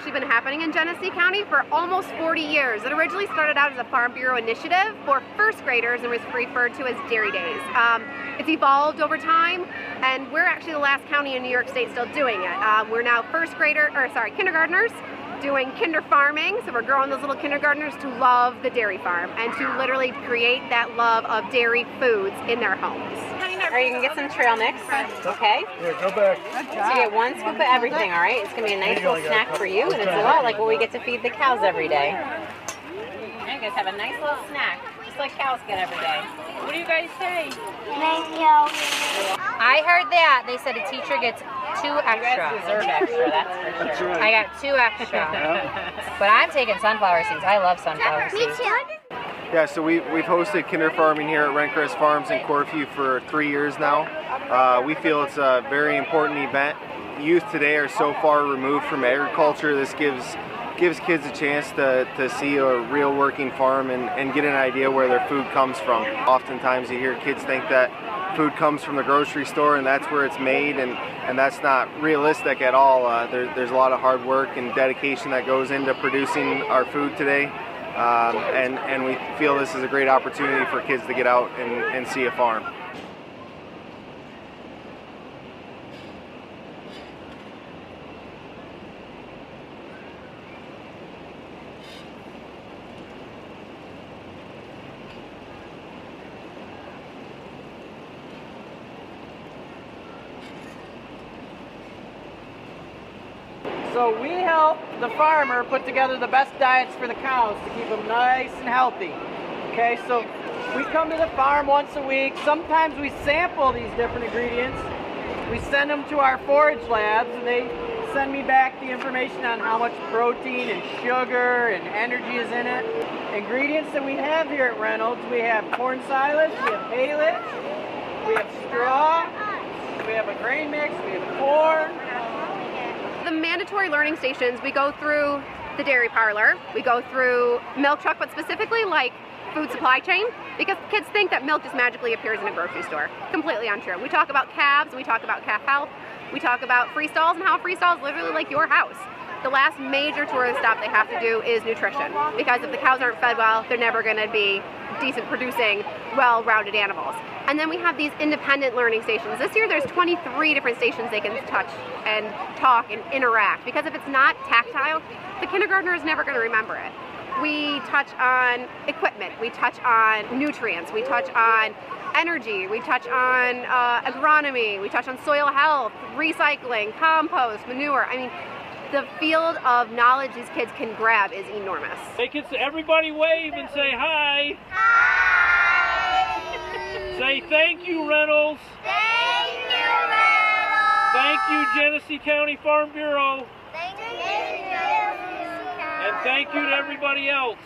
actually been happening in Genesee County for almost 40 years. It originally started out as a Farm Bureau initiative for first graders and was referred to as Dairy Days. It's evolved over time, and we're actually the last county in New York State still doing it. We're now kindergartners doing Kinderfarming, so we're growing those little kindergartners to love the dairy farm and to literally create that love of dairy foods in their homes. All right, you can get some trail mix, okay? Yeah, go back. So you get 1 scoop of everything, all right? It's going to be a nice little snack for you, and it's a lot like what we get to feed the cows every day. And you guys have a nice little snack, just like cows get every day. What do you guys say? Thank you. I heard that. They said a teacher gets 2 extra. You guys deserve extra, that's for sure. I got 2 extra. But I'm taking sunflower seeds. I love sunflower seeds. Me too. Yeah, so we've hosted Kinderfarmin here at Reyncrest Farms in Corfu for 3 years now. We feel it's a very important event. Youth today are so far removed from agriculture. This gives kids a chance to see a real working farm and get an idea where their food comes from. Oftentimes you hear kids think that food comes from the grocery store and that's where it's made, and that's not realistic at all. There's a lot of hard work and dedication that goes into producing our food today. And we feel this is a great opportunity for kids to get out and see a farm. So we help the farmer put together the best diets for the cows to keep them nice and healthy. Okay, so we come to the farm once a week. Sometimes we sample these different ingredients. We send them to our forage labs, and they send me back the information on how much protein and sugar and energy is in it. Ingredients that we have here at Reynolds: we have corn silage, we have haylage, we have straw, we have a grain mix, we have corn. The mandatory learning stations, we go through the dairy parlor, we go through milk truck, but specifically like food supply chain, because kids think that milk just magically appears in a grocery store. Completely untrue. We talk about calves, and we talk about calf health, we talk about freestalls and how a freestall is literally like your house. The last major tourist stop they have to do is nutrition, because if the cows aren't fed well, they're never going to be decent producing, well-rounded animals. And then we have these independent learning stations. This year there's 23 different stations they can touch and talk and interact, because if it's not tactile, the kindergartner is never going to remember it. We touch on equipment, we touch on nutrients, we touch on energy, we touch on agronomy, we touch on soil health, recycling, compost, manure. I mean, the field of knowledge these kids can grab is enormous. Hey kids, everybody wave and say hi. Hi. Say thank you, Reynolds. Thank you, Reynolds. Thank you, Genesee County Farm Bureau. Thank you, And thank you to everybody else.